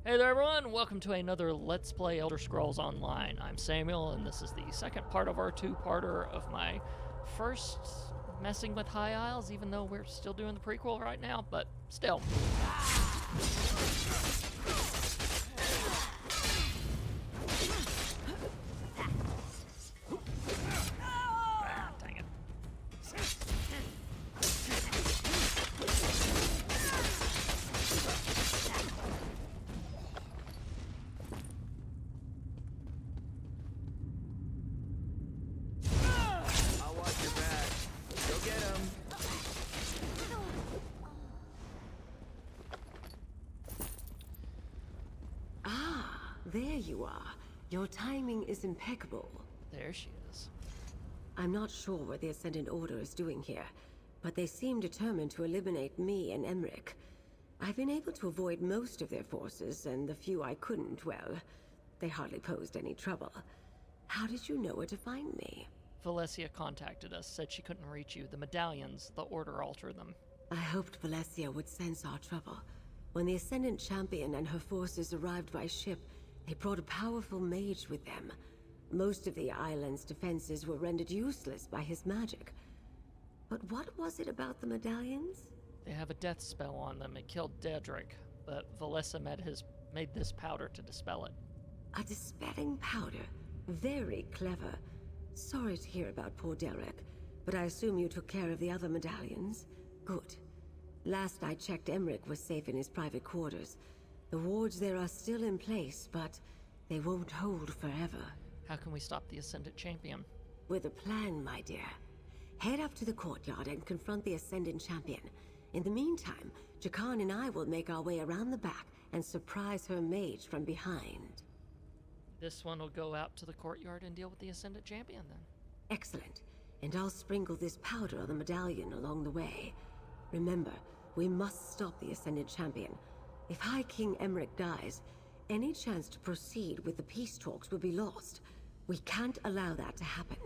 Hey there everyone, welcome to another Let's Play Elder Scrolls Online. I'm Samuel, and this is the second part of our two-parter of my first messing with High Isles, even though we're still doing the prequel right now, but still. Ah, dang it. I'll watch your back. Go get him. Ah, there you are. Your timing is impeccable. There she is. I'm not sure what the Ascendant Order is doing here, but they seem determined to eliminate me and Emmerich. I've been able to avoid most of their forces, and the few I couldn't, well, they hardly posed any trouble. How did you know where to find me? Valencia contacted us, said she couldn't reach you. The medallions, the Order altered them. I hoped Valencia would sense our trouble. When the Ascendant Champion and her forces arrived by ship, they brought a powerful mage with them. Most of the island's defenses were rendered useless by his magic. But what was it about the medallions? They have a death spell on them. It killed Dedrick, but Valessa made this powder to dispel it. A dispelling powder. Very clever. Sorry to hear about poor Derek, but I assume you took care of the other medallions? Good. Last I checked, Emmerich was safe in his private quarters. The wards there are still in place, but they won't hold forever. How can we stop the Ascendant Champion? With a plan, my dear. Head up to the courtyard and confront the Ascendant Champion. In the meantime, Jakan and I will make our way around the back and surprise her mage from behind. This one will go out to the courtyard and deal with the Ascendant Champion, then. Excellent. And I'll sprinkle this powder on the medallion along the way. Remember, we must stop the Ascendant Champion. If High King Emmerich dies, any chance to proceed with the peace talks will be lost. We can't allow that to happen.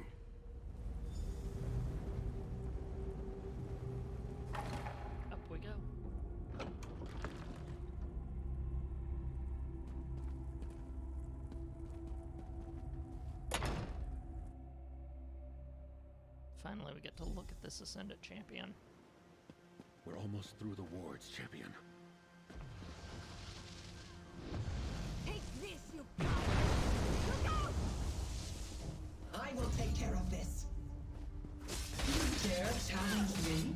Up we go. Finally, we get to look at this Ascendant Champion. We're almost through the wards, champion. Take this, you coward! Look out! I will take care of this. You dare challenge me?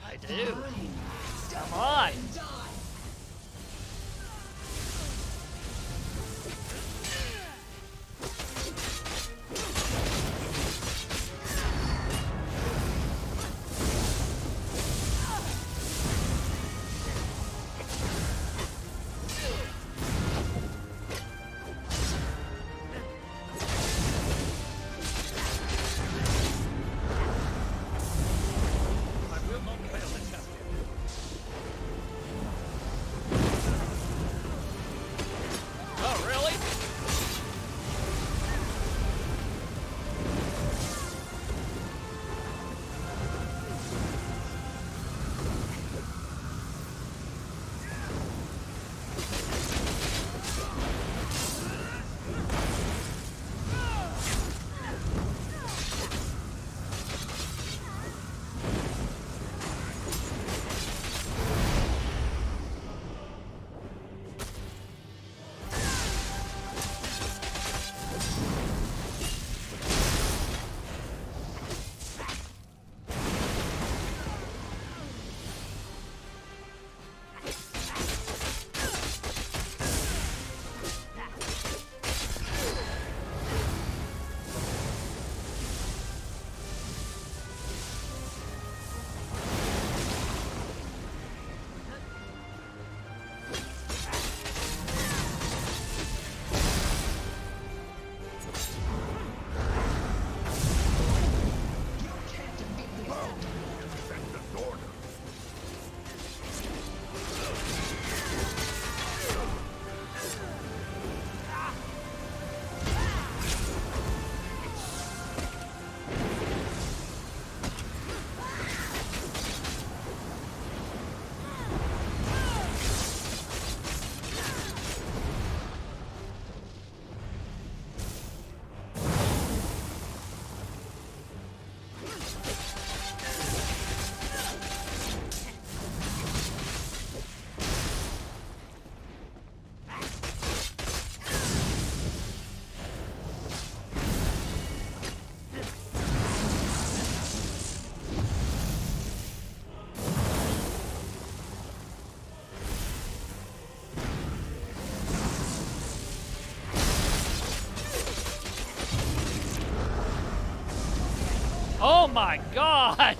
I do. Fine. Step Come on. and die. I will not fail this champion. Oh my god!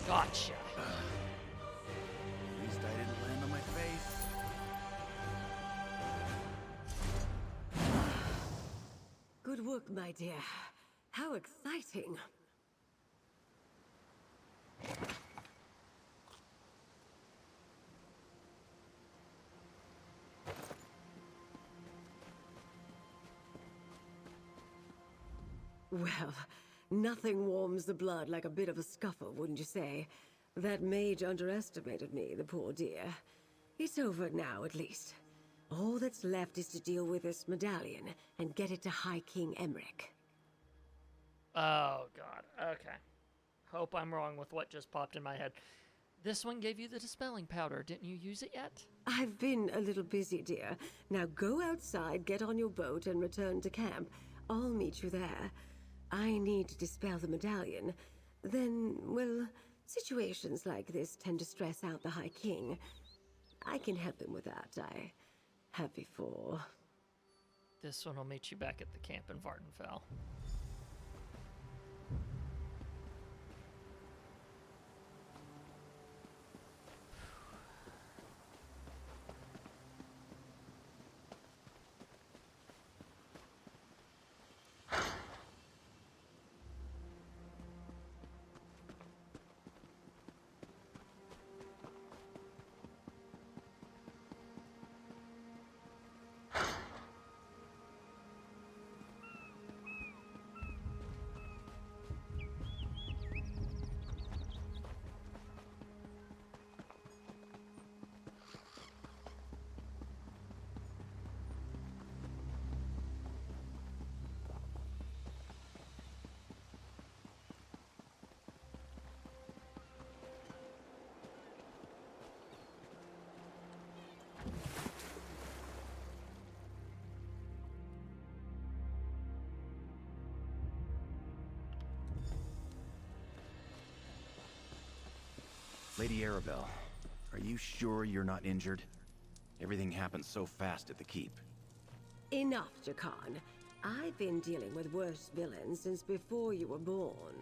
Gotcha. At least I didn't land on my face. Good work, my dear. How exciting. Well, nothing warms the blood like a bit of a scuffle, wouldn't you say? That mage underestimated me, the poor dear. It's over now, at least. All that's left is to deal with this medallion and get it to High King Emmerich. Oh god. Okay. Hope I'm wrong with what just popped in my head. This one gave you the dispelling powder. Didn't you use it yet? I've been a little busy, dear. Now go outside, get on your boat, and return to camp. I'll meet you there. I need to dispel the medallion. Then, well, situations like this tend to stress out the High King. I can help him with that. I have before. This one will meet you back at the camp in Vardenfell. Lady Arabelle, are you sure you're not injured? Everything happened so fast at the keep. Enough, Jakan. I've been dealing with worse villains since before you were born.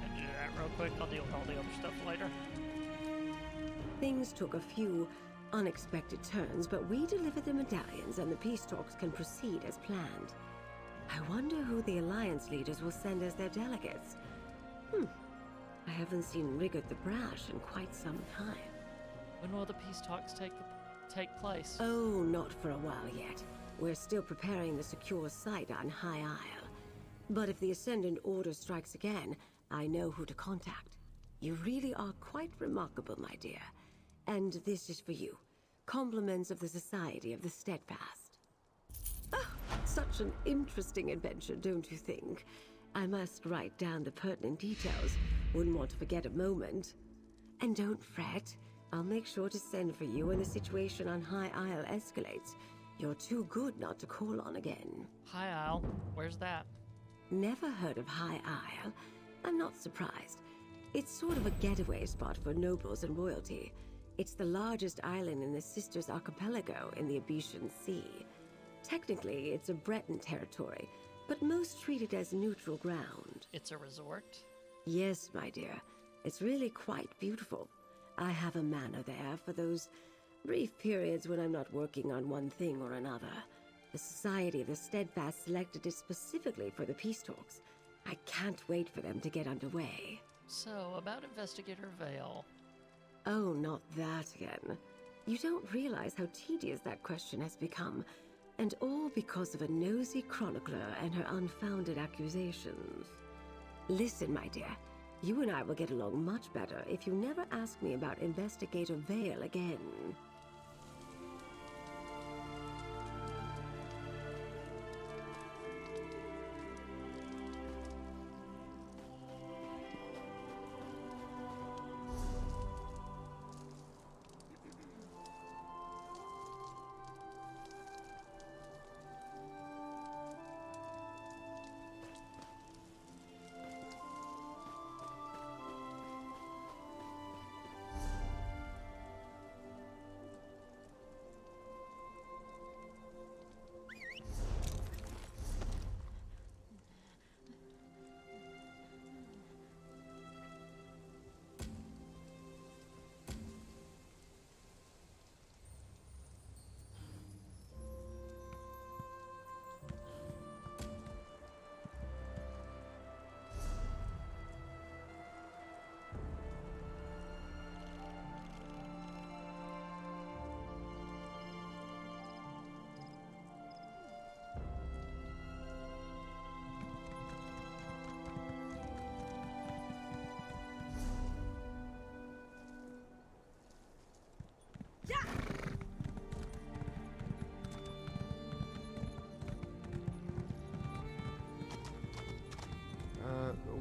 Can do that real quick. I'll deal with all the other stuff later. Things took a few unexpected turns, but we delivered the medallions and the peace talks can proceed as planned. I wonder who the Alliance leaders will send as their delegates. I haven't seen Rigard the Brash in quite some time. When will the peace talks take place? Oh, not for a while yet. We're still preparing the secure site on High Isle. But if the Ascendant Order strikes again, I know who to contact. You really are quite remarkable, my dear. And this is for you. Compliments of the Society of the Steadfast. Ah, such an interesting adventure, don't you think? I must write down the pertinent details. Wouldn't want to forget a moment. And don't fret. I'll make sure to send for you when the situation on High Isle escalates. You're too good not to call on again. High Isle. Where's that? Never heard of High Isle? I'm not surprised. It's sort of a getaway spot for nobles and royalty. It's the largest island in the Sisters Archipelago in the Abetian Sea. Technically, it's a Breton territory, but most treat it as neutral ground. It's a resort? Yes, my dear. It's really quite beautiful. I have a manor there for those brief periods when I'm not working on one thing or another. The Society of the Steadfast selected it specifically for the peace talks. I can't wait for them to get underway. So, about Investigator Vale. Oh, not that again. You don't realize how tedious that question has become, and all because of a nosy chronicler and her unfounded accusations. Listen, my dear, you and I will get along much better if you never ask me about Investigator Vale again.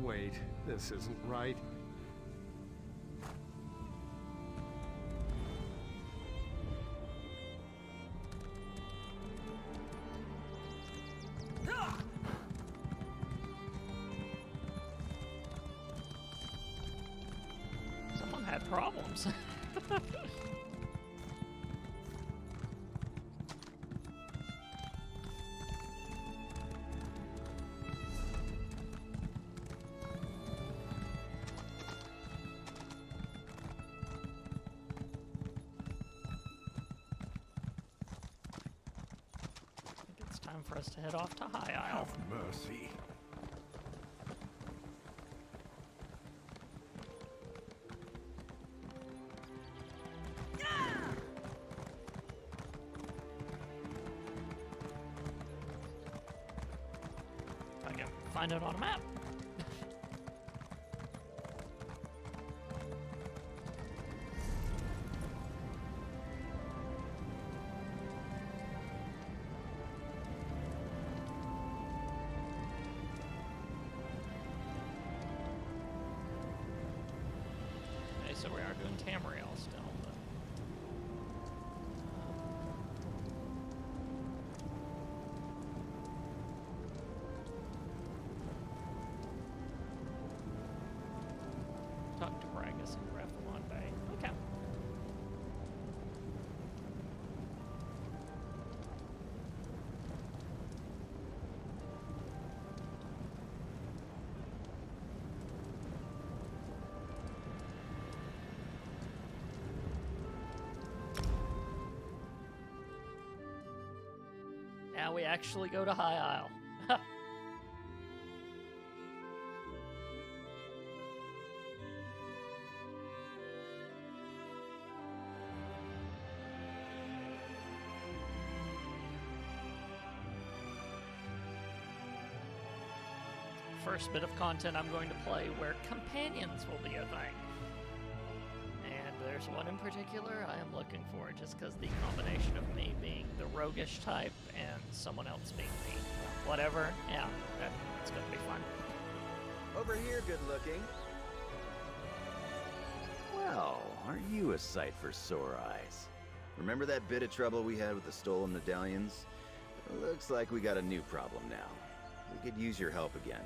Wait, this isn't right. Someone had problems. It's time for us to head off to High Isle. Have mercy. If I can find it on a map. Okay, so we are doing Tamriel still. But... talk to Bragus and Grafalon Bay. Okay. Now we actually go to High Isle. First bit of content I'm going to play where companions will be a thing. And there's one in particular I am looking for, just because the combination of me being the roguish type and someone else being the whatever, yeah, that's going to be fun. Over here, good looking. Well, aren't you a sight for sore eyes? Remember that bit of trouble we had with the stolen medallions? Looks like we got a new problem now. We could use your help again.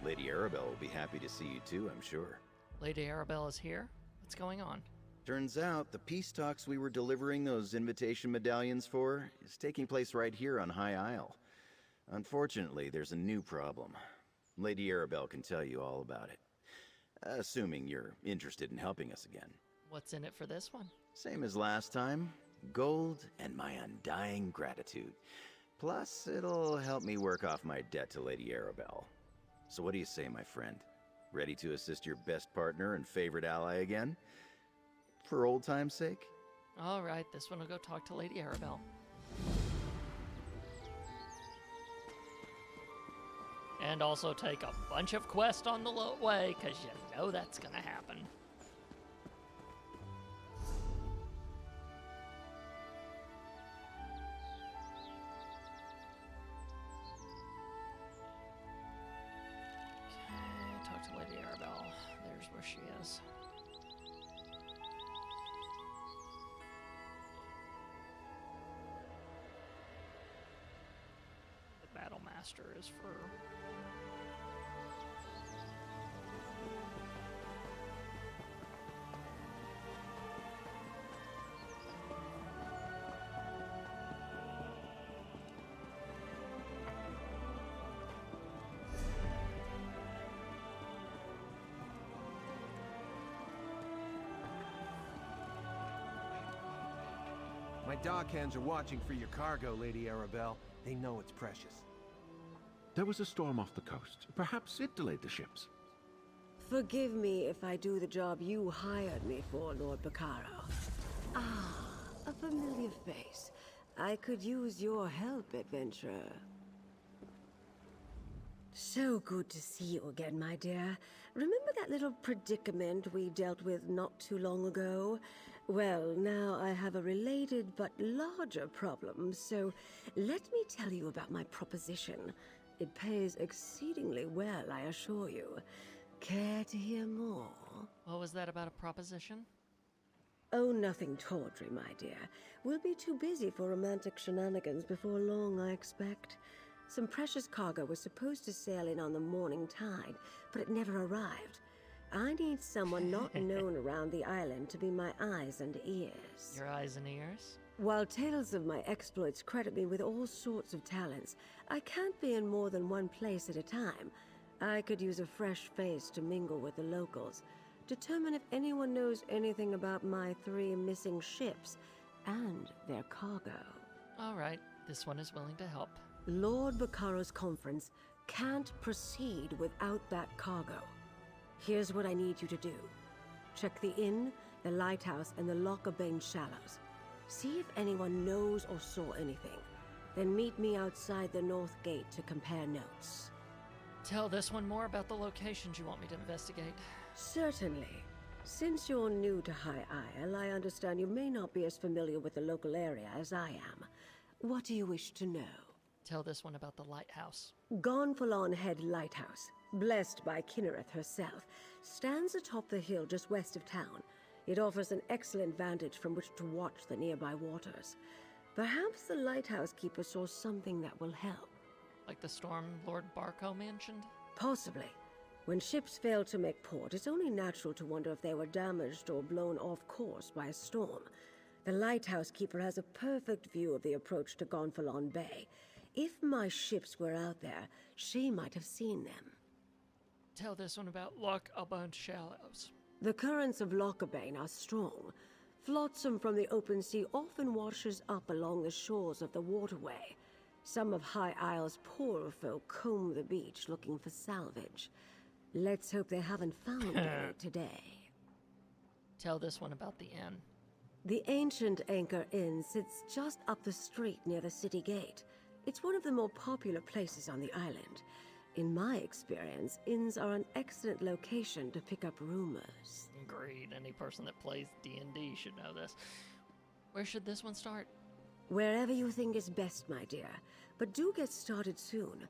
Lady Arabelle will be happy to see you too, I'm sure. Lady Arabelle is here? What's going on? Turns out the peace talks we were delivering those invitation medallions for is taking place right here on High Isle. Unfortunately, there's a new problem. Lady Arabelle can tell you all about it. Assuming you're interested in helping us again. What's in it for this one? Same as last time. Gold and my undying gratitude. Plus, it'll help me work off my debt to Lady Arabelle. So what do you say, my friend? Ready to assist your best partner and favorite ally again? For old time's sake? Alright, this one will go talk to Lady Arabelle. And also take a bunch of quests on the way, because you know that's gonna happen. Okay, talk to Lady Arabelle. There's where she is. The Battle Master is for... My dockhands are watching for your cargo, Lady Arabelle. They know it's precious. There was a storm off the coast. Perhaps it delayed the ships. Forgive me if I do the job you hired me for, Lord Baccaro. Ah, a familiar face. I could use your help, adventurer. So good to see you again, my dear. Remember that little predicament we dealt with not too long ago? Well, now I have a related but larger problem, so let me tell you about my proposition. It pays exceedingly well, I assure you. Care to hear more? What was that about a proposition? Oh, nothing tawdry, my dear. We'll be too busy for romantic shenanigans before long, I expect. Some precious cargo was supposed to sail in on the morning tide, but it never arrived. I need someone not known around the island to be my eyes and ears. Your eyes and ears? While tales of my exploits credit me with all sorts of talents, I can't be in more than one place at a time. I could use a fresh face to mingle with the locals, determine if anyone knows anything about my 3 missing ships and their cargo. Alright, this one is willing to help. Lord Baccaro's conference can't proceed without that cargo. Here's what I need you to do. Check the inn, the lighthouse, and the Lockabane Shallows. See if anyone knows or saw anything. Then meet me outside the North Gate to compare notes. Tell this one more about the locations you want me to investigate. Certainly. Since you're new to High Isle, I understand you may not be as familiar with the local area as I am. What do you wish to know? Tell this one about the lighthouse. Gonfalon Head Lighthouse, blessed by Kinnereth herself, stands atop the hill just west of town. It offers an excellent vantage from which to watch the nearby waters. Perhaps the lighthouse keeper saw something that will help. Like the storm Lord Barco mentioned? Possibly. When ships fail to make port, it's only natural to wonder if they were damaged or blown off course by a storm. The lighthouse keeper has a perfect view of the approach to Gonfalon Bay. If my ships were out there, she might have seen them. Tell this one about Lockabane Shallows. The currents of Lockabane are strong. Flotsam from the open sea often washes up along the shores of the waterway. Some of High Isle's poorer folk comb the beach looking for salvage. Let's hope they haven't found any today. Tell this one about the inn. The ancient Anchor Inn sits just up the street near the city gate. It's one of the more popular places on the island. In my experience, inns are an excellent location to pick up rumors. Agreed. Any person that plays D&D should know this. Where should this one start? Wherever you think is best, my dear. But do get started soon.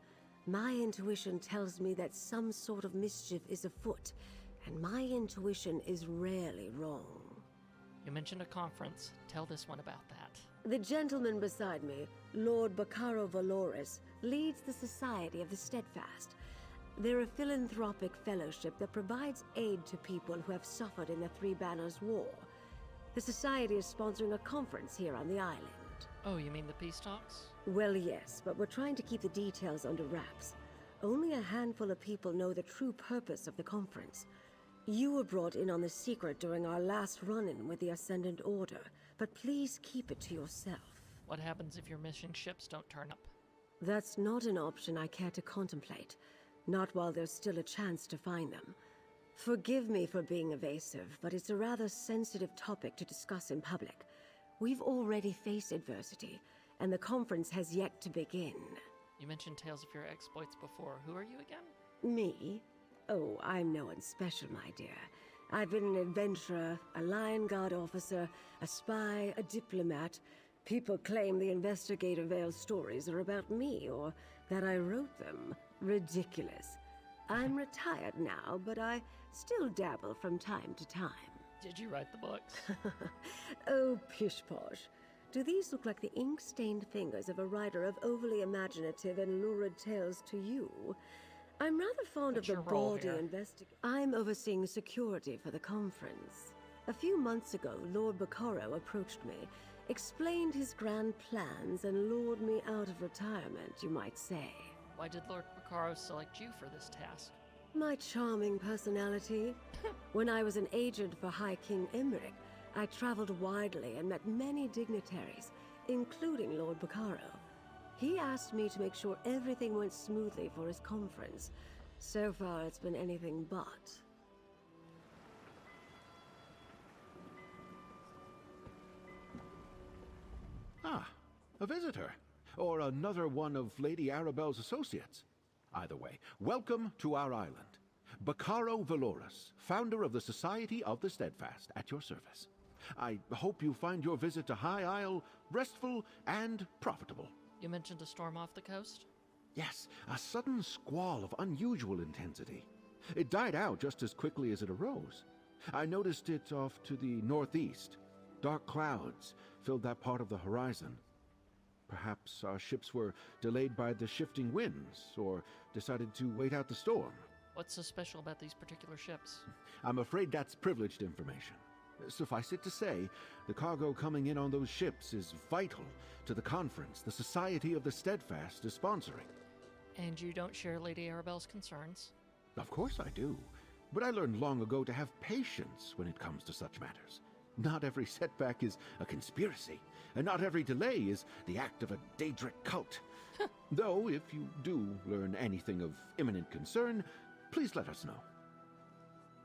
My intuition tells me that some sort of mischief is afoot, and my intuition is rarely wrong. You mentioned a conference. Tell this one about that. The gentleman beside me, Lord Baccaro Valoris, leads the Society of the Steadfast. They're a philanthropic fellowship that provides aid to people who have suffered in the Three Banners War. The Society is sponsoring a conference here on the island. Oh, you mean the peace talks? Well, yes, but we're trying to keep the details under wraps. Only a handful of people know the true purpose of the conference. You were brought in on the secret during our last run-in with the Ascendant Order, but please keep it to yourself. What happens if your missing ships don't turn up? That's not an option I care to contemplate. Not while there's still a chance to find them. Forgive me for being evasive, but it's a rather sensitive topic to discuss in public. We've already faced adversity, and the conference has yet to begin. You mentioned tales of your exploits before. Who are you again? Me? Oh, I'm no one special, my dear. I've been an adventurer, a Lion Guard officer, a spy, a diplomat. People claim the Investigator Vale stories are about me, or that I wrote them. Ridiculous. I'm retired now, but I still dabble from time to time. Did you write the books? Oh, pish-posh. Do these look like the ink-stained fingers of a writer of overly imaginative and lurid tales to you? I'm rather fond What's of your the role bawdy here? I'm overseeing security for the conference. A few months ago, Lord Bacaro approached me, explained his grand plans, and lured me out of retirement, you might say. Why did Lord Bacaro select you for this task? My charming personality. When I was an agent for High King Emmerich, I traveled widely and met many dignitaries, including Lord Bacaro. He asked me to make sure everything went smoothly for his conference. So far, it's been anything but. Ah, a visitor. Or another one of Lady Arabelle's associates. Either way, welcome to our island. Bacaro Valorous, founder of the Society of the Steadfast, at your service. I hope you find your visit to High Isle restful and profitable. You mentioned a storm off the coast? Yes, a sudden squall of unusual intensity. It died out just as quickly as it arose. I noticed it off to the northeast. Dark clouds filled that part of the horizon. Perhaps our ships were delayed by the shifting winds, or decided to wait out the storm. What's so special about these particular ships? I'm afraid that's privileged information. Suffice it to say, the cargo coming in on those ships is vital to the conference the Society of the Steadfast is sponsoring. And you don't share Lady Arabelle's concerns? Of course I do, but I learned long ago to have patience when it comes to such matters. Not every setback is a conspiracy, and not every delay is the act of a Daedric cult. Though, if you do learn anything of imminent concern, please let us know.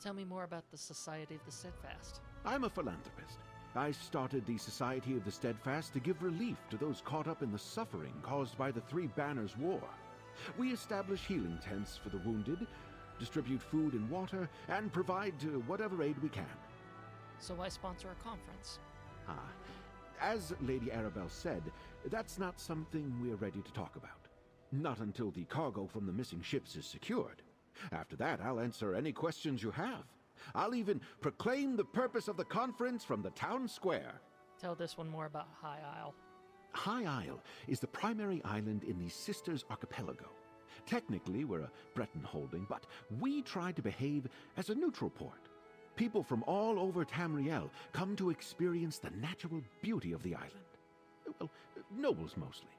Tell me more about the Society of the Steadfast. I'm a philanthropist. I started the Society of the Steadfast to give relief to those caught up in the suffering caused by the Three Banners War. We establish healing tents for the wounded, distribute food and water, and provide whatever aid we can. So why sponsor a conference? As Lady Arabelle said, that's not something we're ready to talk about. Not until the cargo from the missing ships is secured. After that, I'll answer any questions you have. I'll even proclaim the purpose of the conference from the town square. Tell this one more about High Isle. High Isle is the primary island in the Sisters Archipelago. Technically, we're a Breton holding, but we try to behave as a neutral port. People from all over Tamriel come to experience the natural beauty of the island. Well, nobles mostly.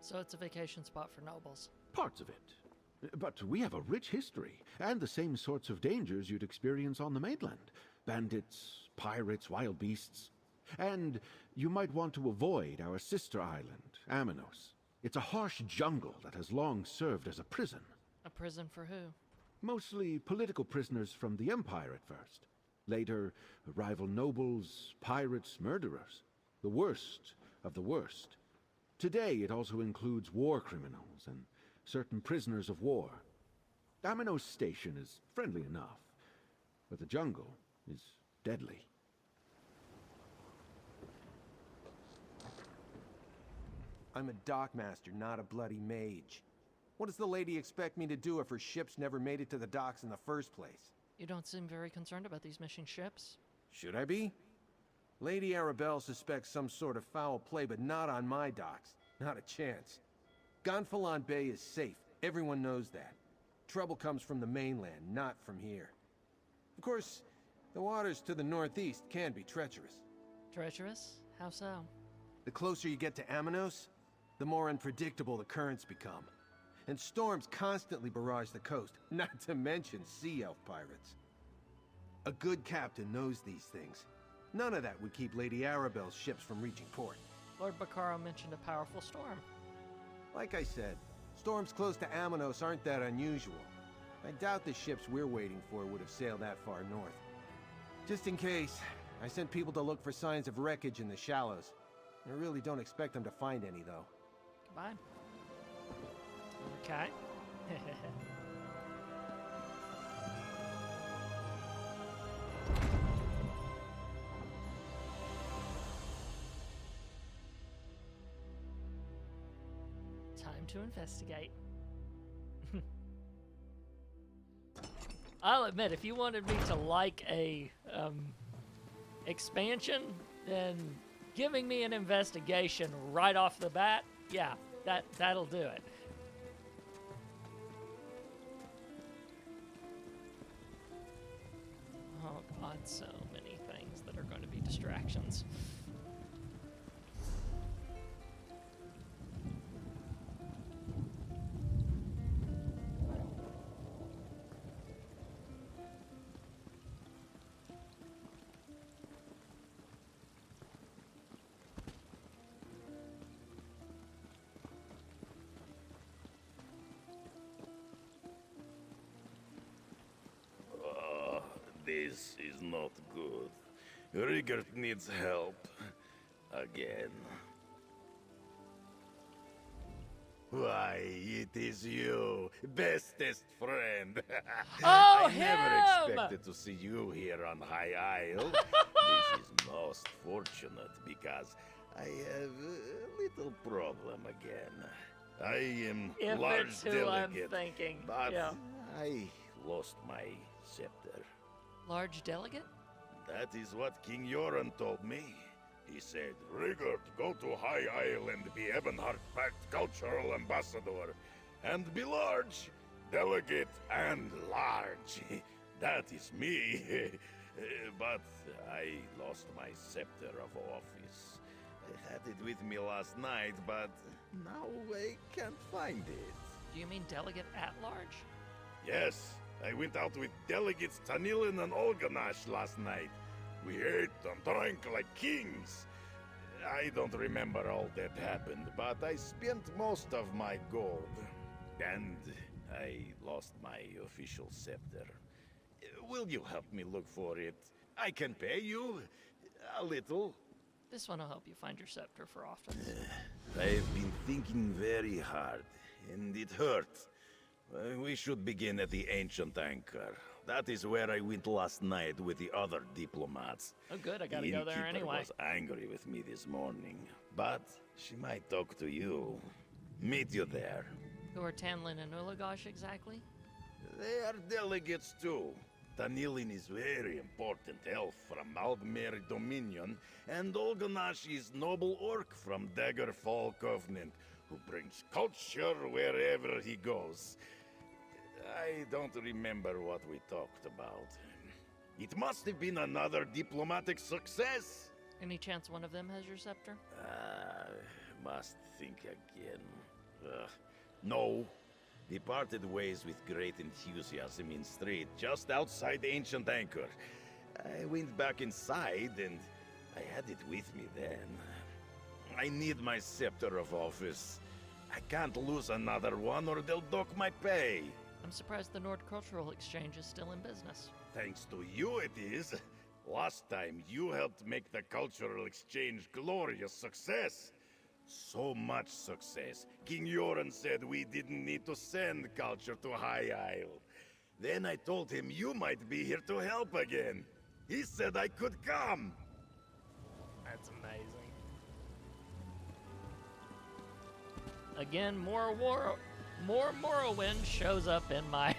So it's a vacation spot for nobles. Parts of it. But we have a rich history, and the same sorts of dangers you'd experience on the mainland. Bandits, pirates, wild beasts. And you might want to avoid our sister island, Aminos. It's a harsh jungle that has long served as a prison. A prison for who? Mostly political prisoners from the Empire at first. Later, rival nobles, pirates, murderers. The worst of the worst. Today, it also includes war criminals and certain prisoners of war. Aminos Station is friendly enough, but the jungle is deadly. I'm a dockmaster, not a bloody mage. What does the lady expect me to do if her ships never made it to the docks in the first place? You don't seem very concerned about these missing ships. Should I be? Lady Arabelle suspects some sort of foul play, but not on my docks. Not a chance. Gonfalon Bay is safe. Everyone knows that. Trouble comes from the mainland, not from here. Of course, the waters to the northeast can be treacherous. Treacherous? How so? The closer you get to Amanos, the more unpredictable the currents become. And storms constantly barrage the coast, not to mention sea elf pirates. A good captain knows these things. None of that would keep Lady Arabelle's ships from reaching port. Lord Bacaro mentioned a powerful storm. Like I said, storms close to Amanos aren't that unusual. I doubt the ships we're waiting for would have sailed that far north. Just in case, I sent people to look for signs of wreckage in the shallows. I really don't expect them to find any, though. Goodbye. Okay. Time to investigate. I'll admit, if you wanted me to like a expansion, then giving me an investigation right off the bat, yeah, that'll do it. Oh God, so many things that are going to be distractions. This is not good. Rigert needs help. Again. Why, it is you, bestest friend. Oh, I never him! expected to see you here on High Isle. This is most fortunate because I have a little problem again. I am If large it's who delegate, I'm thinking, but yeah. I lost my scepter. Large delegate? That is what King Yoren told me. He said, Rigard, go to High Isle and be Ebonheart Pact cultural ambassador. And be large. Delegate and large. That is me. But I lost my scepter of office. I had it with me last night, but now I can't find it. Do you mean delegate at large? Yes, I went out with delegates Tanilin and Olganash last night. We ate and drank like kings. I don't remember all that happened, but I spent most of my gold. And I lost my official scepter. Will you help me look for it? I can pay you a little. This one will help you find your scepter for often. I've been thinking very hard, and it hurts. We should begin at the Ancient Anchor. That is where I went last night with the other diplomats. Oh good, I gotta The go there innkeeper anyway. was angry with me this morning, but she might talk to you. Meet you there. Who are Tanlin and Ulagosh exactly? They are delegates too. Tanilin is very important elf from Aldmeri Dominion, and Olganash is noble orc from Daggerfall Covenant, who brings culture wherever he goes. I don't remember what we talked about. It must have been another diplomatic success. Any chance one of them has your scepter? Must think again. No. Departed ways with great enthusiasm in street just outside the Ancient Anchor. I went back inside and I had it with me then. I need my scepter of office. I can't lose another one or they'll dock my pay. I'm surprised the Nord Cultural Exchange is still in business. Thanks to you it is. Last time you helped make the cultural exchange glorious success. So much success. King Yoren said we didn't need to send culture to High Isle. Then I told him you might be here to help again. He said I could come. That's amazing. Again, more Morrowind shows up in my...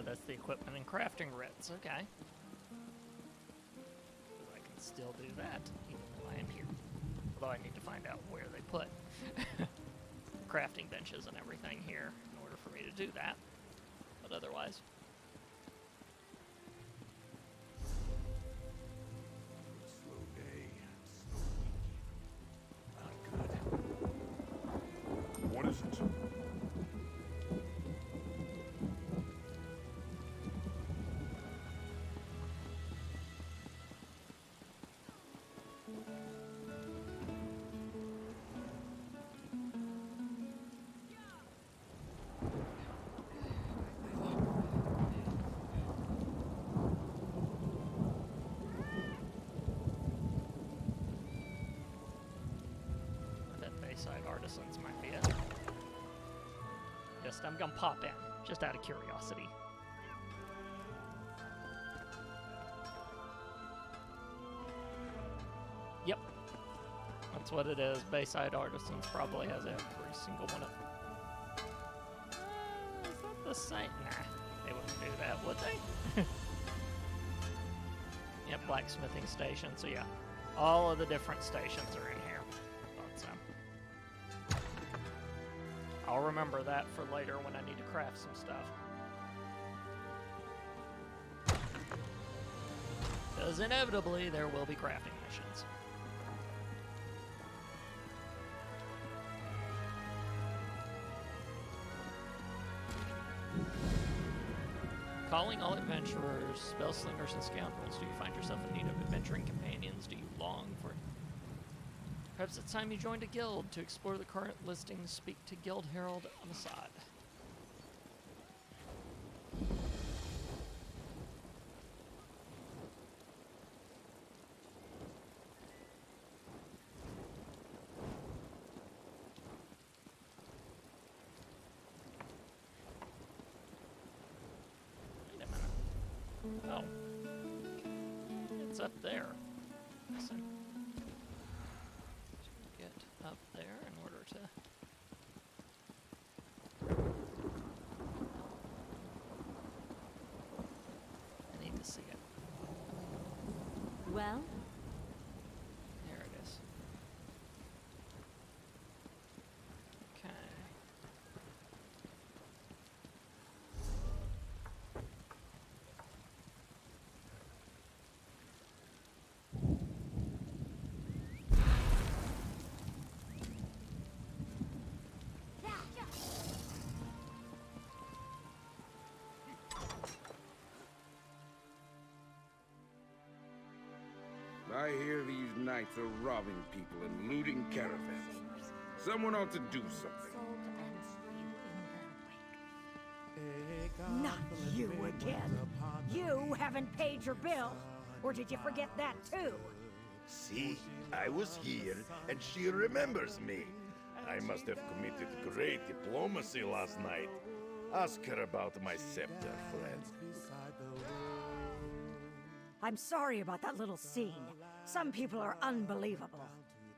Oh, that's the equipment and crafting writs. Okay. I can still do that, even though I am here. Although I need to find out where they put crafting benches and everything here in order for me to do that. But otherwise... Slow day, slow week. Not good. What is it? Bayside Artisans might be it. I'm gonna pop in, just out of curiosity. Yep. That's what it is. Bayside Artisans probably has every single one of them. Is that the same? Nah, they wouldn't do that, would they? Yep, blacksmithing station. So yeah, all of the different stations are in here. Thought so. I'll remember that for later when I need to craft some stuff. Because inevitably there will be crafting missions. Calling all adventurers, spellslingers, and scoundrels. Do you find yourself in need of adventuring companions? Do you long for... Perhaps it's time you joined a guild. To explore the current listings, speak to Guild Herald Assad. Wait a minute. Oh. It's up there. Listen. Get up there in order to... I need to see it. Well? There it is. Okay. I hear these knights are robbing people and looting caravans. Someone ought to do something. Not you again. You haven't paid your bill. Or did you forget that too? See, I was here, and she remembers me. I must have committed great diplomacy last night. Ask her about my scepter, friend. I'm sorry about that little scene. Some people are unbelievable.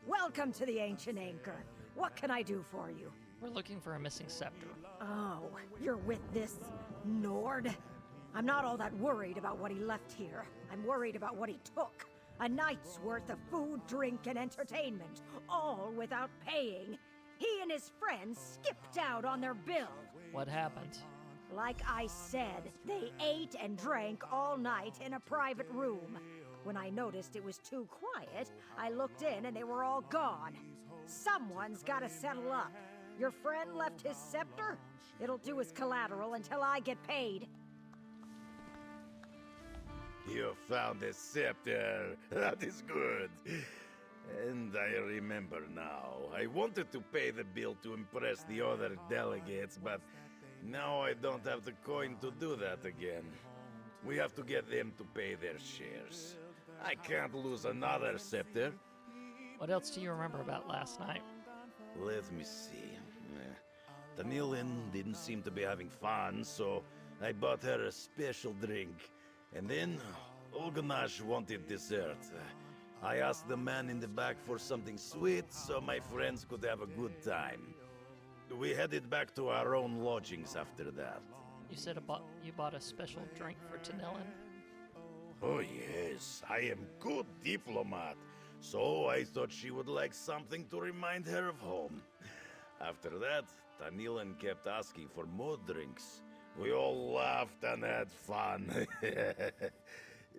Welcome to the Ancient Anchor. What can I do for you? We're looking for a missing scepter. Oh, you're with this Nord? I'm not all that worried about what he left here. I'm worried about what he took. A night's worth of food, drink, and entertainment, all without paying. He and his friends skipped out on their bill. What happened? Like I said, they ate and drank all night in a private room. When I noticed it was too quiet, I looked in and they were all gone. Someone's gotta settle up. Your friend left his scepter? It'll do as collateral until I get paid. You found a scepter. That is good. And I remember now. I wanted to pay the bill to impress the other delegates, but now I don't have the coin to do that again. We have to get them to pay their shares. I can't lose another scepter. What else do you remember about last night? Let me see. Tanilin didn't seem to be having fun, so I bought her a special drink. And then Olganash wanted dessert. I asked the man in the back for something sweet so my friends could have a good time. We headed back to our own lodgings after that. You said you bought a special drink for Tanillin? Oh yes, I am good diplomat, so I thought she would like something to remind her of home. After that, Tanillin kept asking for more drinks. We all laughed and had fun.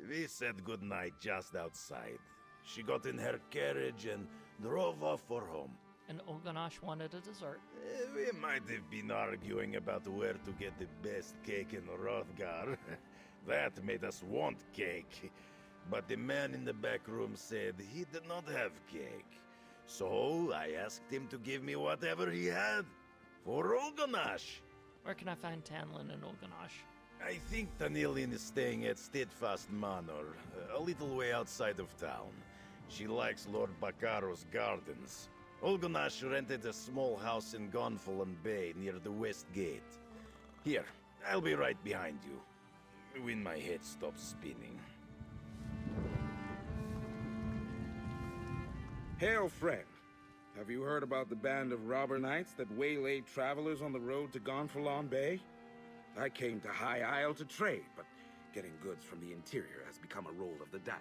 We said goodnight just outside. She got in her carriage and drove off for home. And Olganash wanted a dessert. We might have been arguing about where to get the best cake in Hrothgar. That made us want cake. But the man in the back room said he did not have cake. So I asked him to give me whatever he had. For Olganash. Where can I find Tanlin and Olganash? I think Tanillin is staying at Steadfast Manor, a little way outside of town. She likes Lord Bakaro's gardens. Olganash rented a small house in Gonfalon Bay near the West Gate. Here, I'll be right behind you. When my head stops spinning. Hail, friend. Have you heard about the band of robber knights that waylaid travelers on the road to Gonfalon Bay? I came to High Isle to trade, but getting goods from the interior has become a roll of the dice.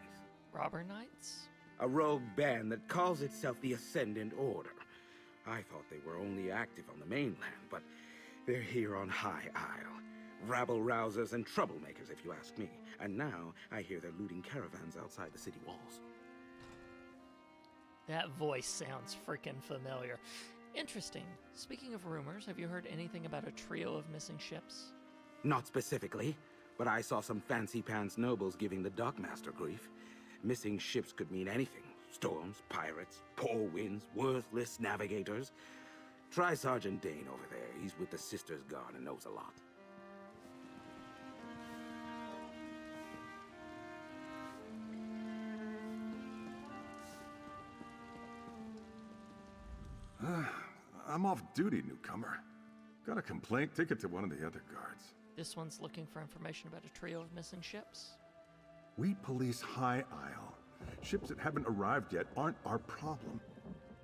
Robber Knights? A rogue band that calls itself the Ascendant Order. I thought they were only active on the mainland, but they're here on High Isle. Rabble-rousers and troublemakers, if you ask me. And now, I hear they're looting caravans outside the city walls. That voice sounds freaking familiar. Interesting. Speaking of rumors, have you heard anything about a trio of missing ships? Not specifically, but I saw some fancy-pants nobles giving the dockmaster grief. Missing ships could mean anything. Storms, pirates, poor winds, worthless navigators. Try Sergeant Dane over there. He's with the Sisters Guard and knows a lot. I'm off duty, newcomer. Got a complaint? Take it to one of the other guards. This one's looking for information about a trio of missing ships. We police High Isle. Ships that haven't arrived yet aren't our problem.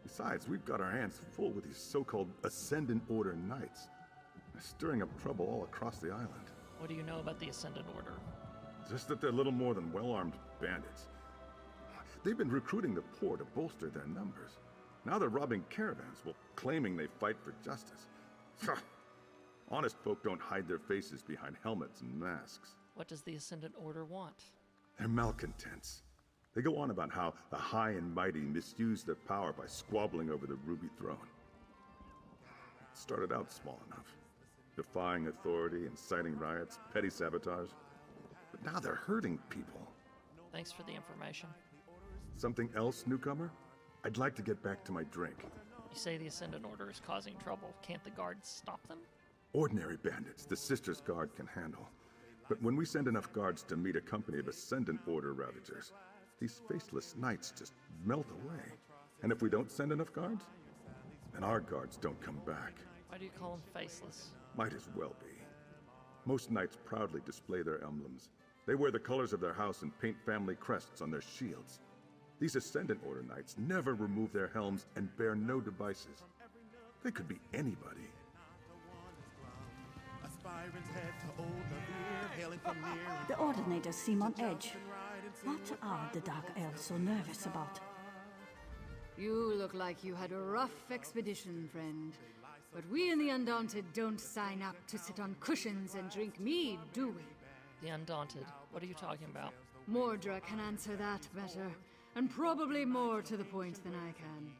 Besides, we've got our hands full with these so-called Ascendant Order Knights. They're stirring up trouble all across the island. What do you know about the Ascendant Order? Just that they're little more than well-armed bandits. They've been recruiting the poor to bolster their numbers. Now they're robbing caravans while claiming they fight for justice. Honest folk don't hide their faces behind helmets and masks. What does the Ascendant Order want? They're malcontents. They go on about how the high and mighty misuse their power by squabbling over the Ruby Throne. It started out small enough, defying authority, inciting riots, petty sabotage. But now they're hurting people. Thanks for the information. Something else, newcomer? I'd like to get back to my drink. You say the Ascendant Order is causing trouble. Can't the guards stop them? Ordinary bandits, the Sisters Guard can handle. But when we send enough guards to meet a company of Ascendant Order Ravagers, these faceless knights just melt away. And if we don't send enough guards, then our guards don't come back. Why do you call them faceless? Might as well be. Most knights proudly display their emblems. They wear the colors of their house and paint family crests on their shields. These Ascendant Order Knights never remove their helms and bear no devices. They could be anybody. The Ordinators seem on edge. What are the Dark Elves so nervous about? You look like you had a rough expedition, friend. But we in the Undaunted don't sign up to sit on cushions and drink mead, do we? The Undaunted? What are you talking about? Mordra can answer that better, and probably more to the point than I can.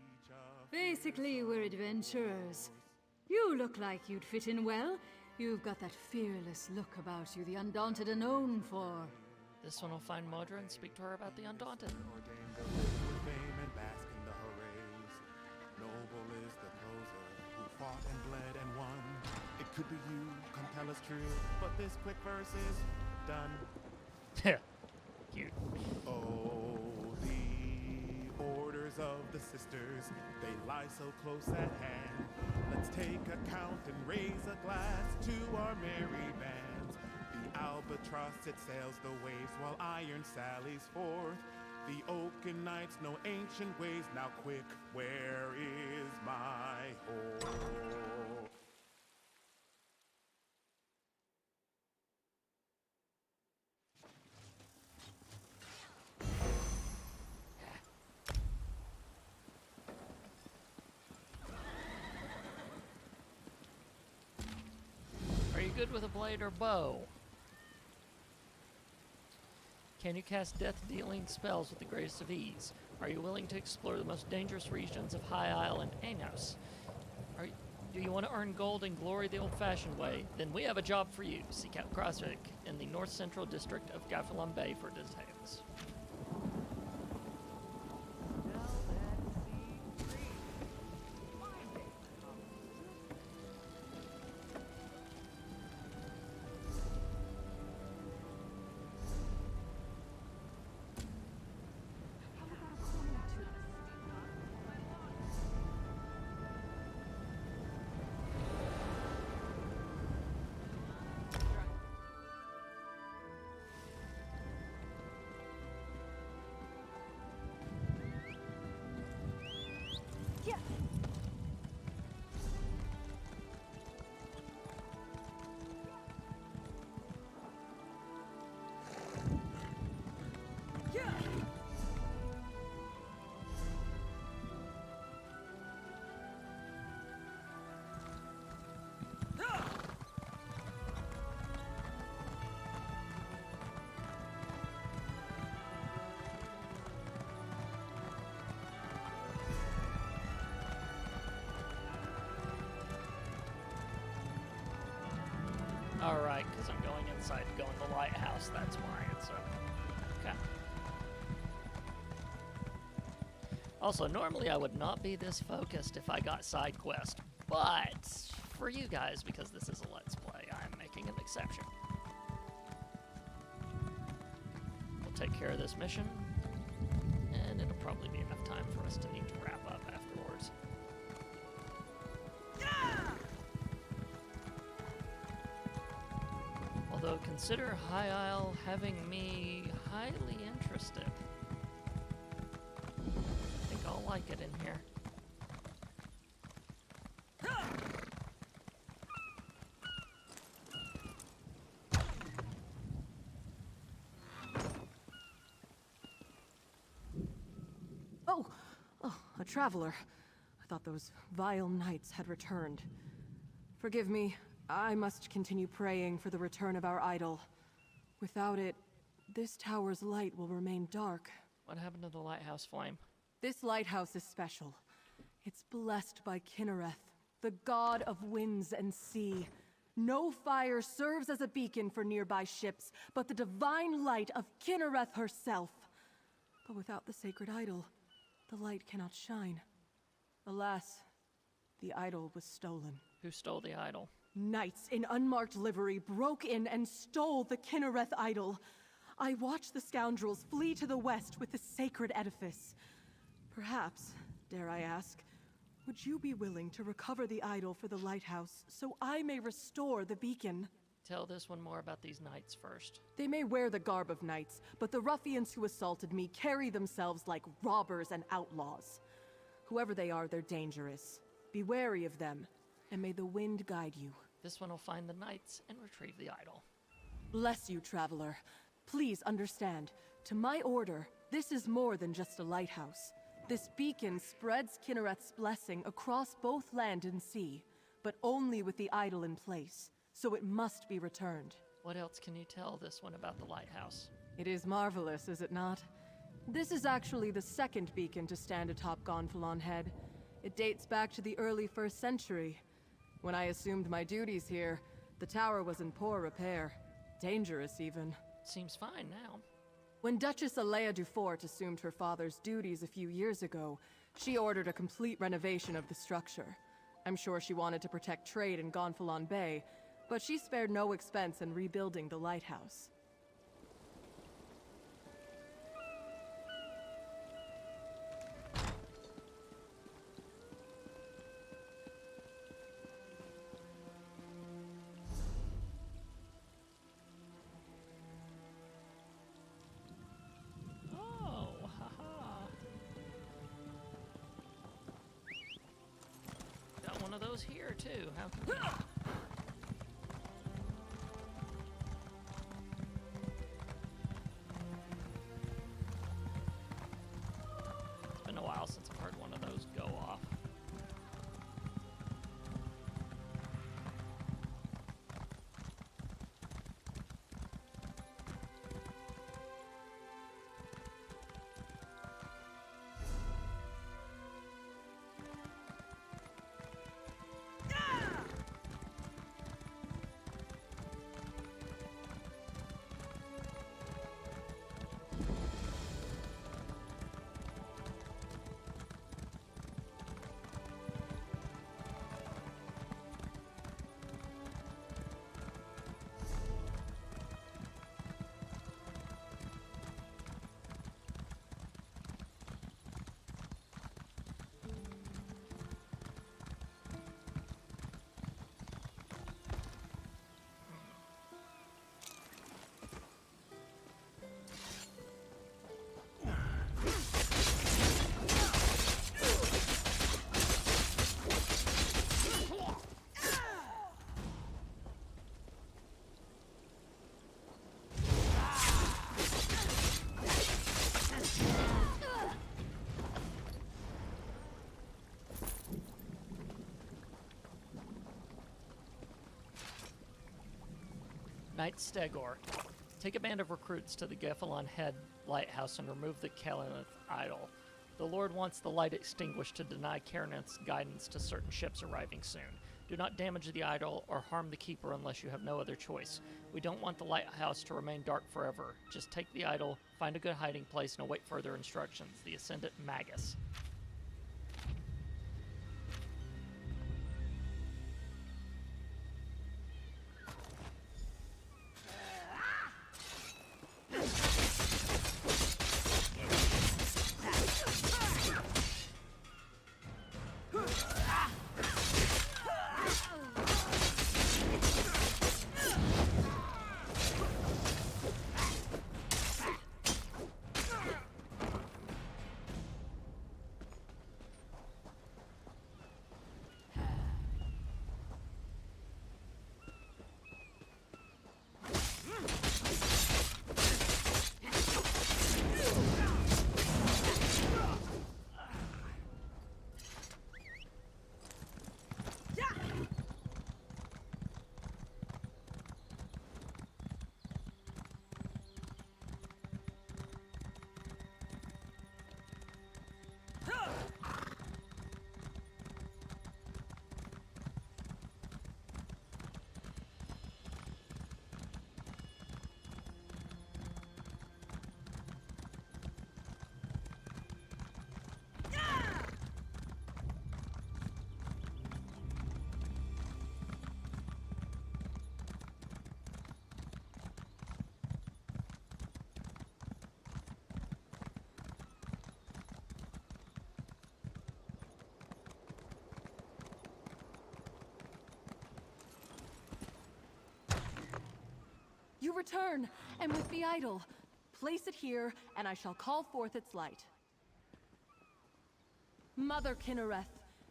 Basically, we're adventurers. You look like you'd fit in well. You've got that fearless look about you the Undaunted are known for. This one will find Modra and speak to her about the Undaunted. Noble is the closer who fought and bled and won. It could be you, come tell us true, but this quick verse is done. Cute. Oh, the orders of the sisters, they lie so close at hand. Let's take account and raise a glass to our merry bands. The albatross, it sails the waves while iron sallies forth. The oaken knights know ancient ways. Now quick, where is my horse? good with a blade or bow? Can you cast death-dealing spells with the greatest of ease? Are you willing to explore the most dangerous regions of High Isle and Anos? Do you want to earn gold and glory the old-fashioned way? Then we have a job for you. Seek out Grosvik in the north-central district of Gaffelon Bay for details. Alright, because I'm going inside to go in the lighthouse, that's why it's okay. Also, normally I would not be this focused if I got side quest, but for you guys, because this is a Let's Play, I'm making an exception. We'll take care of this mission, and it'll probably be enough time for us to need to wrap up afterwards. Although, consider High Isle having me highly interested. I think I'll like it in here. Oh, a traveler. I thought those vile knights had returned. Forgive me. I must continue praying for the return of our idol. Without it, this tower's light will remain dark. What happened to the lighthouse flame? This lighthouse is special. It's blessed by Kinnereth, the god of winds and sea. No fire serves as a beacon for nearby ships, but the divine light of Kinnereth herself. But without the sacred idol, the light cannot shine. Alas, the idol was stolen. Who stole the idol? Knights in unmarked livery broke in and stole the Kinnereth idol. I watched the scoundrels flee to the west with the sacred edifice. Perhaps, dare I ask, would you be willing to recover the idol for the lighthouse so I may restore the beacon? Tell this one more about these knights first. They may wear the garb of knights, but the ruffians who assaulted me carry themselves like robbers and outlaws. Whoever they are, they're dangerous. Be wary of them, and may the wind guide you. This one will find the knights and retrieve the idol. Bless you, traveler. Please understand, to my order, this is more than just a lighthouse. This beacon spreads Kinnereth's blessing across both land and sea, but only with the idol in place, so it must be returned. What else can you tell this one about the lighthouse? It is marvelous, is it not? This is actually the second beacon to stand atop Gonfalon Head. It dates back to the early 1st century. When I assumed my duties here, the tower was in poor repair. Dangerous, even. Seems fine now. When Duchess Alea Dufort assumed her father's duties a few years ago, she ordered a complete renovation of the structure. I'm sure she wanted to protect trade in Gonfalon Bay, but she spared no expense in rebuilding the lighthouse. Those here too. How can It's been a while since I've heard one of those go off. Knight Stegor, take a band of recruits to the Gefalon Head lighthouse and remove the Kelenith idol. The Lord wants the light extinguished to deny Kereneth's guidance to certain ships arriving soon. Do not damage the idol or harm the keeper unless you have no other choice. We don't want the lighthouse to remain dark forever. Just take the idol, find a good hiding place, and await further instructions. The Ascendant Magus. You return, and with the idol. Place it here, and I shall call forth its light. Mother Kinnereth,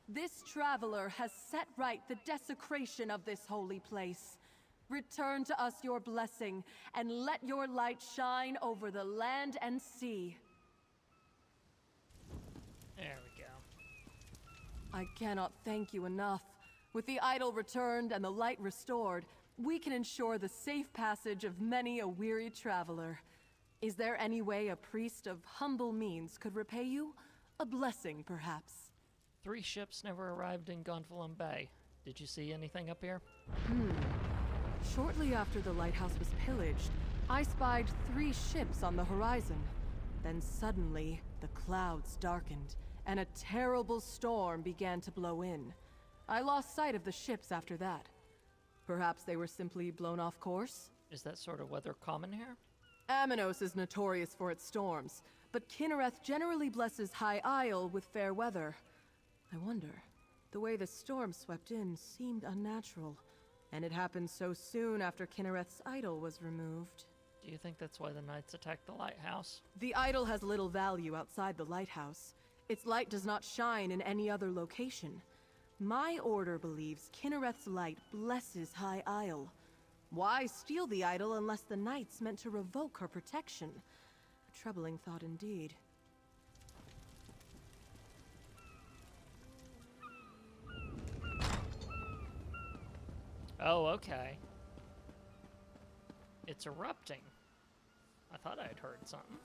this traveler has set right the desecration of this holy place. Return to us your blessing, and let your light shine over the land and sea. There we go. I cannot thank you enough. With the idol returned and the light restored, we can ensure the safe passage of many a weary traveler. Is there any way a priest of humble means could repay you? A blessing, perhaps? 3 ships never arrived in Gonfalon Bay. Did you see anything up here? Shortly after the lighthouse was pillaged, I spied 3 ships on the horizon. Then suddenly, the clouds darkened, and a terrible storm began to blow in. I lost sight of the ships after that. Perhaps they were simply blown off course? Is that sort of weather common here? Aminos is notorious for its storms, but Kinnereth generally blesses High Isle with fair weather. I wonder, the way the storm swept in seemed unnatural, and it happened so soon after Kinnereth's idol was removed. Do you think that's why the Knights attacked the lighthouse? The idol has little value outside the lighthouse. Its light does not shine in any other location. My order believes Kinnereth's light blesses High Isle. Why steal the idol unless the Knights meant to revoke her protection? A troubling thought indeed. Oh, okay. It's erupting. I thought I had heard something.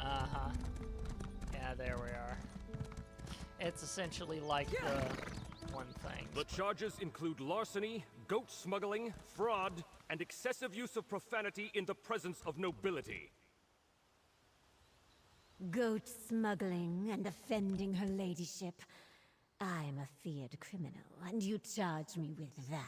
Uh-huh. Yeah, there we are. It's essentially like the one thing. The charges include larceny, goat smuggling, fraud, and excessive use of profanity in the presence of nobility. Goat smuggling and offending her ladyship. I'm a feared criminal, and you charge me with that.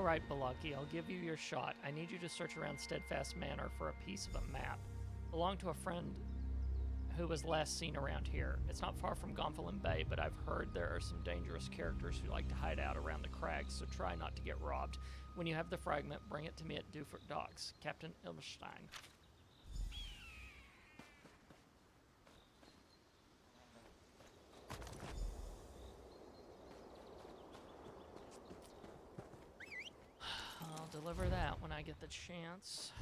Alright, Balaki, I'll give you your shot. I need you to search around Steadfast Manor for a piece of a map. Belonged to a friend who was last seen around here. It's not far from Gonfalon Bay, but I've heard there are some dangerous characters who like to hide out around the crags, so try not to get robbed. When you have the fragment, bring it to me at Dufort Docks. Captain Ilmstein. I'll deliver that when I get the chance.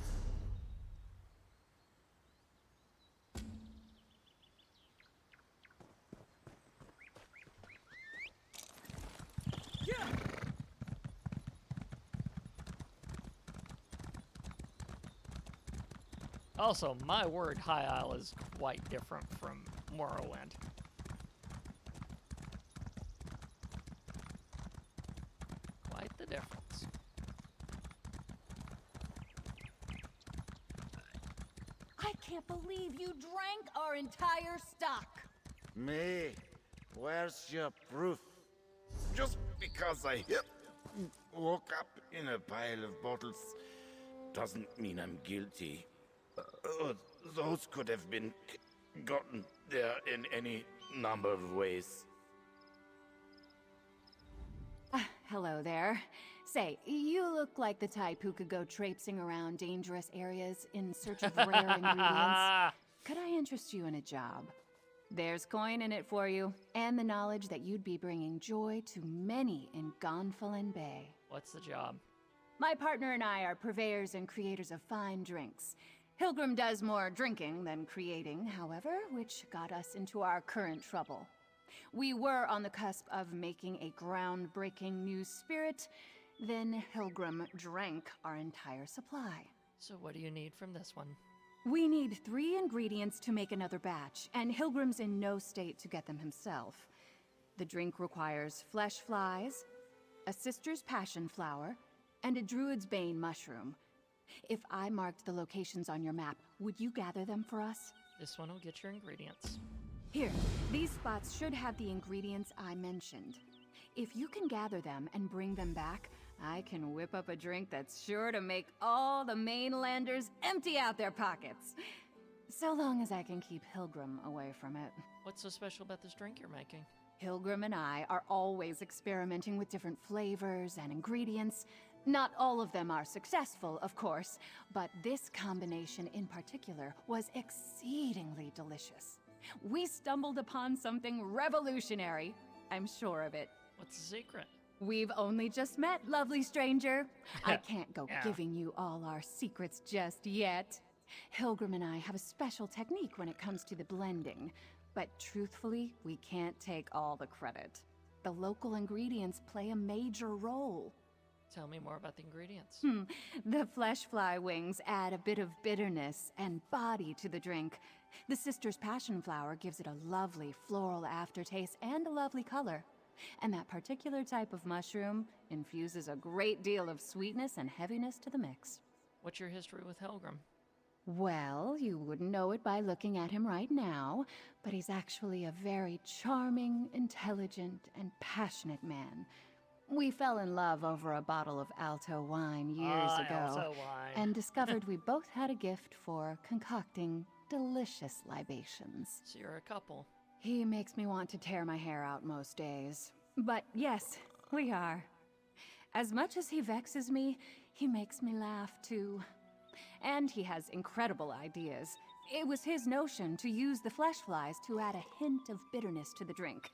Also, my word High Isle is quite different from Morrowind. Quite the difference. I can't believe you drank our entire stock. Me? Where's your proof? Just because I woke up in a pile of bottles doesn't mean I'm guilty. Those could have been gotten there in any number of ways. Hello there. Say, you look like the type who could go traipsing around dangerous areas in search of rare ingredients. Could I interest you in a job? There's coin in it for you, and the knowledge that you'd be bringing joy to many in Gonfalon Bay. What's the job? My partner and I are purveyors and creators of fine drinks. Hilgrim does more drinking than creating, however, which got us into our current trouble. We were on the cusp of making a groundbreaking new spirit, then Hilgrim drank our entire supply. So what do you need from this one? We need 3 ingredients to make another batch, and Hilgrim's in no state to get them himself. The drink requires flesh flies, a sister's passion flower, and a druid's bane mushroom. If I marked the locations on your map, would you gather them for us? This one will get your ingredients. Here, these spots should have the ingredients I mentioned. If you can gather them and bring them back, I can whip up a drink that's sure to make all the mainlanders empty out their pockets. So long as I can keep Hilgrim away from it. What's so special about this drink you're making? Hilgrim and I are always experimenting with different flavors and ingredients. Not all of them are successful, of course, but this combination in particular was exceedingly delicious. We stumbled upon something revolutionary. I'm sure of it. What's the secret? We've only just met, lovely stranger. I can't go giving you all our secrets just yet. Hilgrim and I have a special technique when it comes to the blending, but truthfully, we can't take all the credit. The local ingredients play a major role. Tell me more about the ingredients. The flesh fly wings add a bit of bitterness and body to the drink. The sister's passion flower gives it a lovely floral aftertaste and a lovely color. And that particular type of mushroom infuses a great deal of sweetness and heaviness to the mix. What's your history with Hilgrim? Well, you wouldn't know it by looking at him right now, but he's actually a very charming, intelligent, and passionate man. We fell in love over a bottle of Alto wine years ago, Alto wine. and discovered we both had a gift for concocting delicious libations. So you're a couple. He makes me want to tear my hair out most days. But yes, we are. As much as he vexes me, he makes me laugh too. And he has incredible ideas. It was his notion to use the flesh flies to add a hint of bitterness to the drink.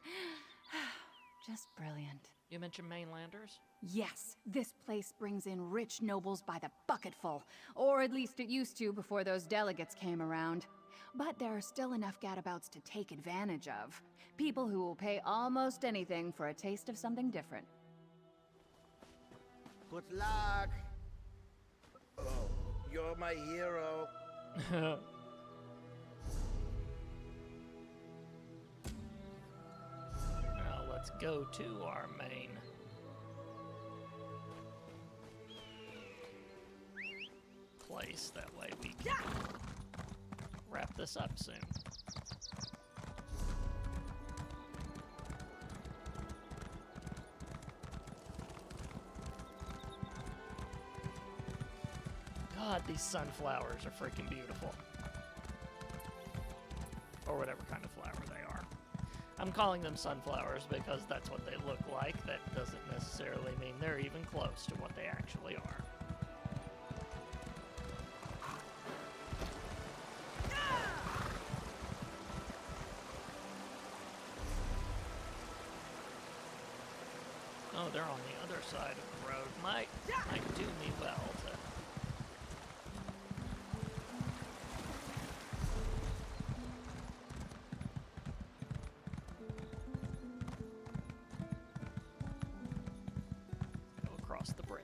Just brilliant. You mentioned mainlanders? Yes, this place brings in rich nobles by the bucketful. Or at least it used to before those delegates came around. But there are still enough gadabouts to take advantage of. People who will pay almost anything for a taste of something different. Good luck! Oh, you're my hero. Now let's go to our main place. That way we can wrap this up soon. God, these sunflowers are freaking beautiful. Or whatever kind of flower they are. I'm calling them sunflowers because that's what they look like. That doesn't necessarily mean they're even close to what they actually are. Oh, they're on the other side of the road. Might do me well to... go across the bridge.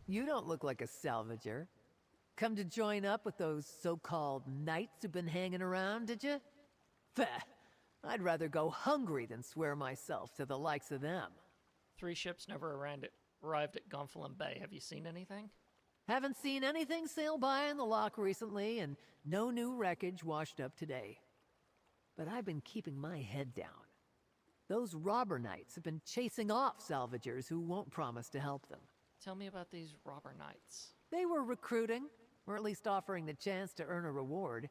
You don't look like a salvager. Come to join up with those so-called knights who've been hanging around, did you? Bah! I'd rather go hungry than swear myself to the likes of them. 3 ships never arrived at Gonfalon Bay. Have you seen anything? Haven't seen anything sail by in the lock recently, and no new wreckage washed up today. But I've been keeping my head down. Those robber knights have been chasing off salvagers who won't promise to help them. Tell me about these robber knights. They were recruiting, or at least offering the chance to earn a reward.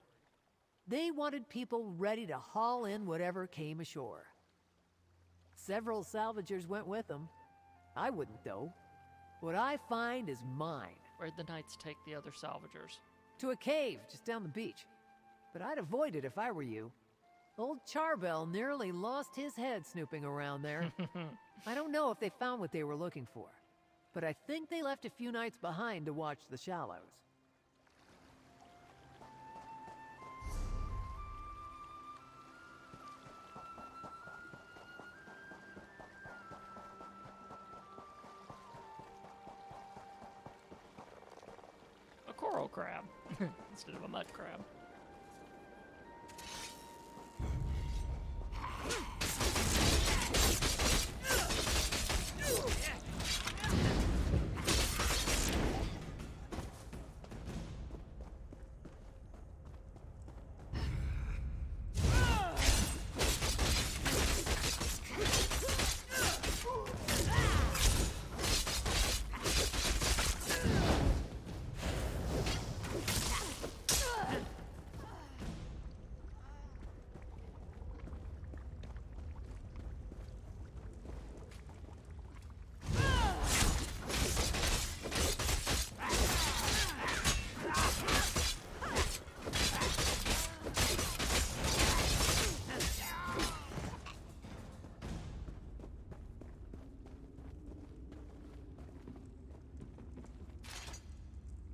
They wanted people ready to haul in whatever came ashore. Several salvagers went with them. I wouldn't, though. What I find is mine. Where'd the knights take the other salvagers? To a cave just down the beach. But I'd avoid it if I were you. Old Charbel nearly lost his head snooping around there. I don't know if they found what they were looking for, but I think they left a few knights behind to watch the shallows. A coral crab instead of a mud crab.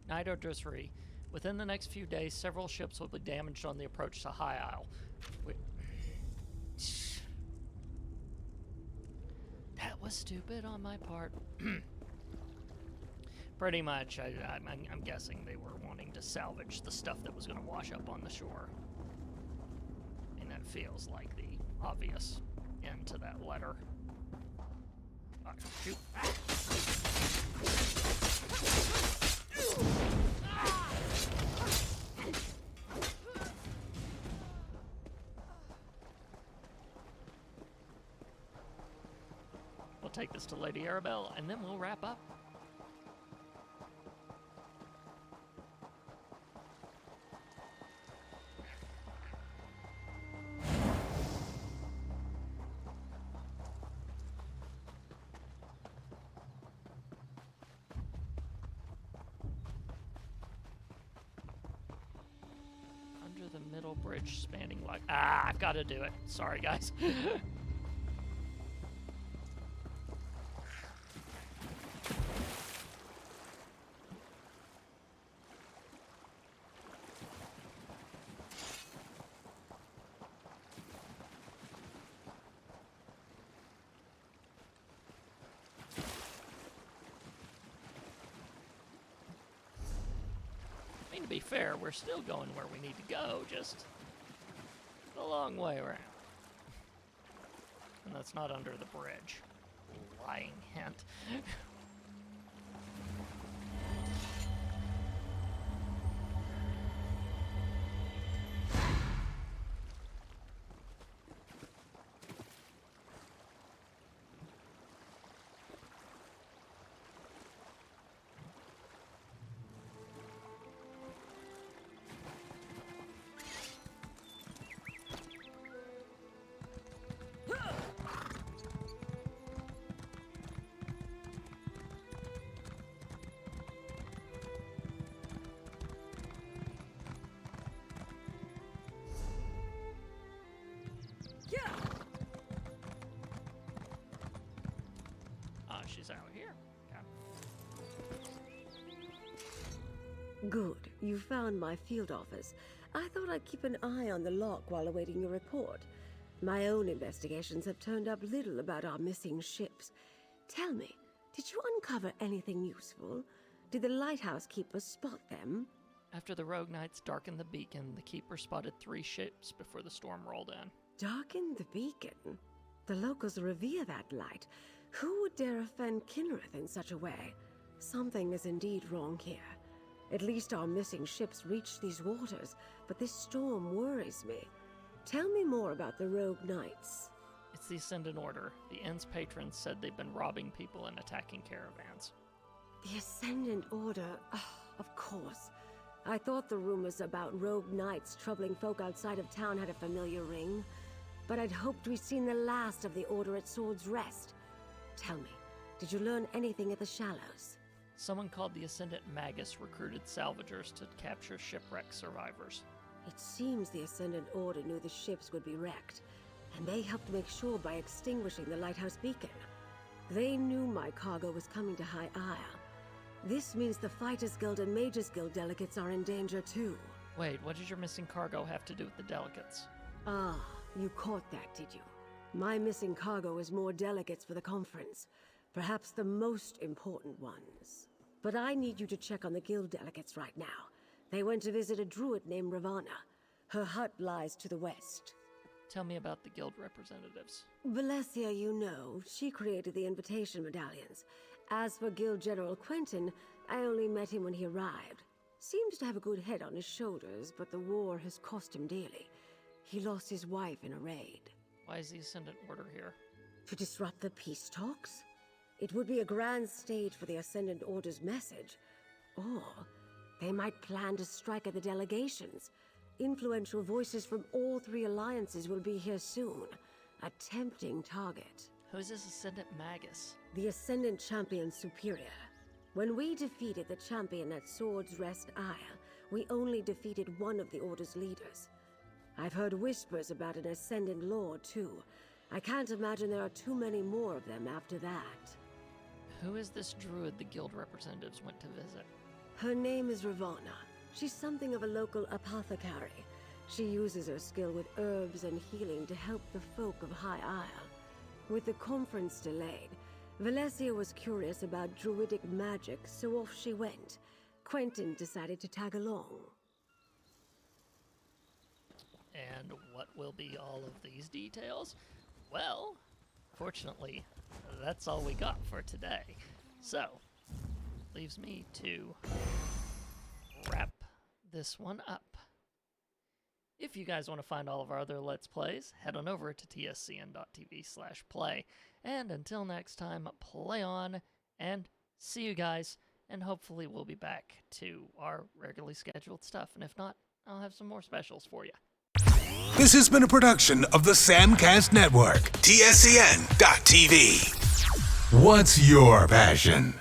Night Order 3. Within the next few days, several ships will be damaged on the approach to High Isle. That was stupid on my part. Pretty much, I'm guessing they were wanting to salvage the stuff that was going to wash up on the shore. And that feels like the obvious end to that letter. Shoot. We'll take this to Lady Arabelle, and then we'll wrap up. Under the middle bridge spanning like... I've got to do it. Sorry, guys. be fair, we're still going where we need to go, just a long way around. And that's not under the bridge. Lying hint. She's out here. Okay. Good. You found my field office. I thought I'd keep an eye on the lock while awaiting your report. My own investigations have turned up little about our missing ships. Tell me, did you uncover anything useful? Did the lighthouse keepers spot them? After the rogue knights darkened the beacon, the keeper spotted 3 ships before the storm rolled in. Darkened the beacon? The locals revere that light. Who would dare offend Kinnereth in such a way? Something is indeed wrong here. At least our missing ships reached these waters, but this storm worries me. Tell me more about the rogue knights. It's the Ascendant Order. The inn's patrons said they've been robbing people and attacking caravans. The Ascendant Order? Oh, of course. I thought the rumors about rogue knights troubling folk outside of town had a familiar ring, but I'd hoped we'd seen the last of the Order at Sword's Rest. Tell me, did you learn anything at the Shallows? Someone called the Ascendant Magus recruited salvagers to capture shipwreck survivors. It seems the Ascendant Order knew the ships would be wrecked, and they helped make sure by extinguishing the lighthouse beacon. They knew my cargo was coming to High Isle. This means the Fighters Guild and Mages Guild delegates are in danger too. Wait, what does your missing cargo have to do with the delegates? Ah, you caught that, did you? My missing cargo is more delegates for the conference. Perhaps the most important ones. But I need you to check on the guild delegates right now. They went to visit a druid named Ravana. Her hut lies to the west. Tell me about the guild representatives. Valencia, you know, she created the invitation medallions. As for Guild General Quentin, I only met him when he arrived. Seems to have a good head on his shoulders, but the war has cost him dearly. He lost his wife in a raid. Why is the Ascendant Order here? To disrupt the peace talks? It would be a grand stage for the Ascendant Order's message. Or they might plan to strike at the delegations. Influential voices from all 3 alliances will be here soon. A tempting target. Who is this Ascendant Magus? The Ascendant Champion Superior. When we defeated the champion at Sword's Rest Isle, we only defeated one of the Order's leaders. I've heard whispers about an Ascendant Lord, too. I can't imagine there are too many more of them after that. Who is this druid the guild representatives went to visit? Her name is Ravana. She's something of a local apothecary. She uses her skill with herbs and healing to help the folk of High Isle. With the conference delayed, Valencia was curious about druidic magic, so off she went. Quentin decided to tag along. And what will be all of these details? Well, fortunately, that's all we got for today. So, leaves me to wrap this one up. If you guys want to find all of our other Let's Plays, head on over to tscn.tv/play. And until next time, play on, and see you guys, and hopefully we'll be back to our regularly scheduled stuff. And if not, I'll have some more specials for you. This has been a production of the Samcast Network, tscn.tv. What's your passion?